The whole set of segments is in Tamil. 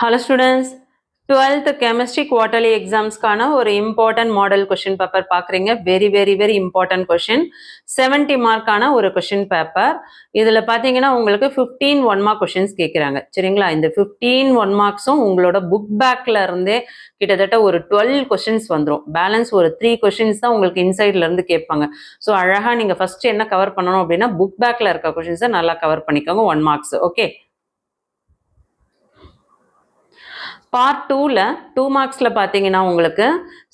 Hello students, 12th chemistry quarterly exams கான ஒரு important model question paper பார்க்குறீங்க. very important question. 70 mark ஆன ஒரு question paper. இதில் பார்த்தீங்கன்னா உங்களுக்கு 15 1 mark questions கேட்குறாங்க. சரிங்களா? இந்த 15 1 marksம் உங்களோட book backல இருந்தே கிட்டத்தட்ட ஒரு 12 questions வந்துரும். பேலன்ஸ் ஒரு 3 questions தான் உங்களுக்கு இன்சைட்ல இருந்து கேட்பாங்க. ஸோ அழகா நீங்க ஃபர்ஸ்ட் என்ன கவர் பண்ணணும் அப்படின்னா புக் பேக்ல இருக்க கொஸ்டின்ஸை நல்லா கவர் பண்ணிக்கோங்க 1 marks. ஓகே, பார்ட் 2ல 2 மார்க்ஸில் பார்த்தீங்கன்னா உங்களுக்கு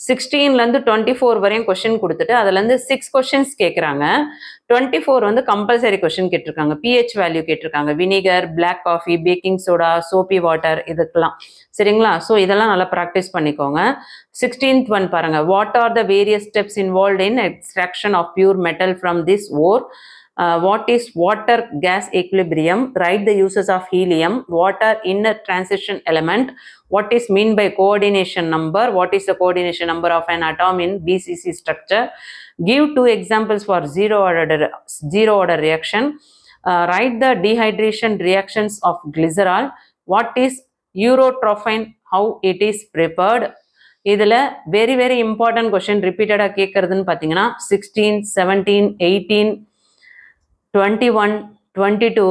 16லேருந்து 24 வரையும் கொஷின் கொடுத்துட்டு அதுலேருந்து 6 கொஷின்ஸ் கேட்குறாங்க. 24 வந்து கம்பல்சரி கொஷின் கேட்டிருக்காங்க. பிஹெச் வேல்யூ கேட்டிருக்காங்க. Vinegar, black coffee, baking soda, soapy water, இதுக்கெல்லாம். சரிங்களா? ஸோ இதெல்லாம் நல்லா ப்ராக்டிஸ் பண்ணிக்கோங்க. 16th ஒன் பாருங்க. What are the various steps involved in extraction of pure metal from this ore? What is water gas equilibrium? Write the uses of helium. Water inner transition element. What is mean by coordination number? What is the coordination number of an atom in BCC structure? Give 2 examples for zero order reaction. Write the dehydration reactions of glycerol. What is urotrophin? How it is prepared? இதில் very important question repeated கேட்கறதுன்னு பார்த்தீங்கன்னா 16, 17, 18, 21, 22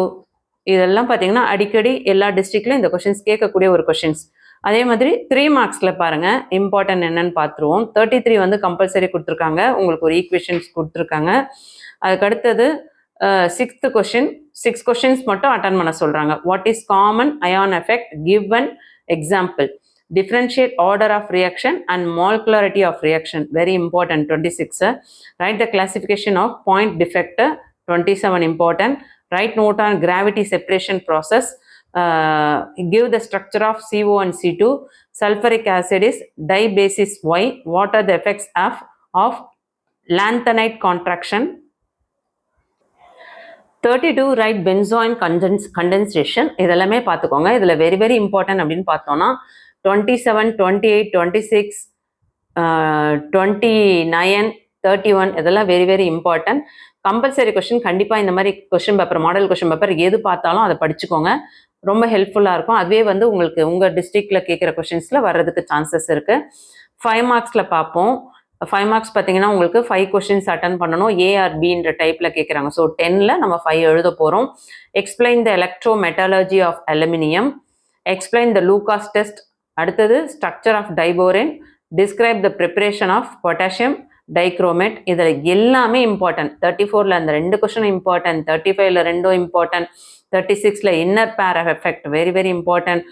இதெல்லாம் பார்த்தீங்கன்னா அடிக்கடி எல்லா டிஸ்ட்ரிக்ட்லையும் இந்த கொஷின்ஸ் கேட்கக்கூடிய ஒரு கொஷின்ஸ். அதே மாதிரி 3 மார்க்ஸில் பாருங்கள் இம்பார்ட்டன்ட் என்னன்னு பார்த்துருவோம். 33 வந்து கம்பல்சரி கொடுத்துருக்காங்க. உங்களுக்கு ஒரு ஈக்குவேஷன்ஸ் கொடுத்துருக்காங்க. அதுக்கு அடுத்தது 6th கொஷின் 6 கொஷின்ஸ் மட்டும் அட்டன் பண்ண சொல்கிறாங்க. What is common ion effect? Give an example. Differentiate order of reaction and molecularity of reaction. Very important. 26. Write the classification of point defect. 27 important. Write note on gravity separation process. Give the structure of CO and C2. Sulfuric acid is dibasis Y. What are the effects of lanthanide contraction? 32 write benzoin condensation. இதெல்லாமே பார்த்துக்கோங்க. இதில் very important அப்படின்னு பார்த்தோம்னா 27, 28, 26, 29, 31 இதெல்லாம் very important. Compulsory question. கண்டிப்பாக இந்த மாதிரி question paper, model question paper எது பார்த்தாலும் அதை படிச்சுக்கோங்க. ரொம்ப ஹெல்ப்ஃபுல்லாக இருக்கும். அதுவே வந்து உங்களுக்கு உங்கள் டிஸ்ட்ரிக்டில் கேட்குற கொஸ்டின்ஸில் வர்றதுக்கு சான்சஸ் இருக்குது. 5 மார்க்ஸில் பார்ப்போம். 5 மார்க்ஸ் பார்த்தீங்கன்னா உங்களுக்கு 5 கொஸ்டின்ஸ் அட்டன் பண்ணணும். ஏஆர்பின்ற டைப்பில் கேட்குறாங்க. ஸோ 10ல் நம்ம 5 எழுத போகிறோம். Explain the electrometallurgy of aluminium. Explain the Lucas test. அடுத்தது structure of diborane. Describe the preparation of potassium dichromate. இதில் எல்லாமே இம்பார்ட்டன்ட். 34ல் அந்த 2 கொஸ்டின் இம்பார்ட்டன்ட். 35ல் 2 இம்பார்ட்டன்ட். 36ல் inner pair effect very important.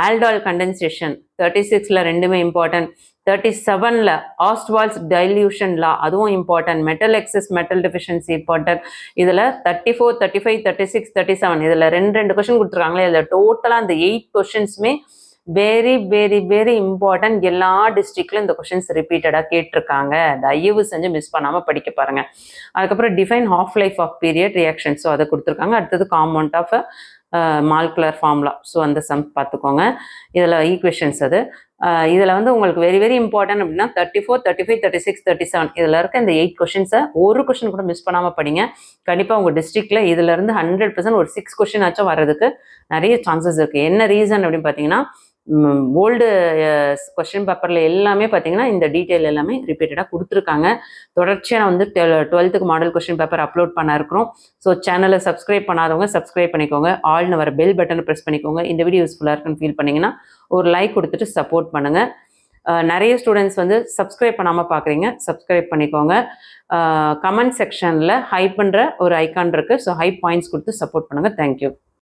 Aldol condensation 36ல் 2மே இம்பார்ட்டன்ட். 37ல் ஆஸ்ட்வால்ஸ் டைல்யூஷன் லா அதுவும் important. Metal excess metal deficiency important. இதில் 34, 35, 36, 37 இதில் 2 கொஸ்டின் கொடுத்துருக்காங்களே. இதில் டோட்டலாக அந்த 8 கொஸ்டின்ஸுமே very இம்பார்ட்டன்ட். எல்லா டிஸ்ட்ரிக்ட்லையும் இந்த கொஸ்டின்ஸ் ரிப்பீட்டடாக கேட்டிருக்காங்க. தயவு செஞ்சு மிஸ் பண்ணாமல் படிக்க பாருங்கள். அதுக்கப்புறம் define half life of period reaction. So அதை கொடுத்துருக்காங்க. அடுத்தது compound of molecular formula. So அந்த சம் பார்த்துக்கோங்க. இதில் ஈக்குவேஷன்ஸ் அது. இதில் வந்து உங்களுக்கு very இம்பார்ட்டன்ட் அப்படின்னா 34, 35, 36, 37 இதில் இருக்க இந்த 8 கொஸ்டின்ஸை ஒரு கொஸ்டின் கூட மிஸ் பண்ணாமல் படிங்க. கண்டிப்பாக உங்கள் டிஸ்ட்ரிக்டில் இதிலேருந்து 100% ஒரு 6 கொஸ்டின் ஆச்சும் வர்றதுக்கு நிறைய சான்சஸ் இருக்குது. என்ன ரீசன் அப்படின்னு பார்த்தீங்கன்னா ஓல்டு கொஸ்டின் பேப்பரில் எல்லாமே பார்த்தீங்கன்னா இந்த டீட்டெயில் எல்லாமே ரிப்பீட்டடாக கொடுத்துருக்காங்க. தொடர்ச்சியாக வந்து 12th model question paper upload பண்ண இருக்கிறோம். ஸோ சேனலை சப்ஸ்கிரைப் பண்ணாதவங்க சப்ஸ்கிரைப் பண்ணிக்கோங்க. ஆல்னு வர பெல் பட்டனை ப்ரெஸ் பண்ணிக்கோங்க. இந்த வீடியோ யூஸ்ஃபுல்லாக இருக்குன்னு ஃபீல் பண்ணிங்கன்னா ஒரு லைக் கொடுத்துட்டு சப்போர்ட் பண்ணுங்கள். நிறைய ஸ்டூடெண்ட்ஸ் வந்து சப்ஸ்கிரைப் பண்ணாமல் பார்க்குறீங்க. சப்ஸ்கிரைப் பண்ணிக்கோங்க. கமெண்ட் செக்ஷனில் ஹைப் பண்ணுற ஒரு ஐக்கான் இருக்குது. ஸோ ஹைப் பாயிண்ட்ஸ் கொடுத்து சப்போர்ட் பண்ணுங்கள். தேங்க்யூ.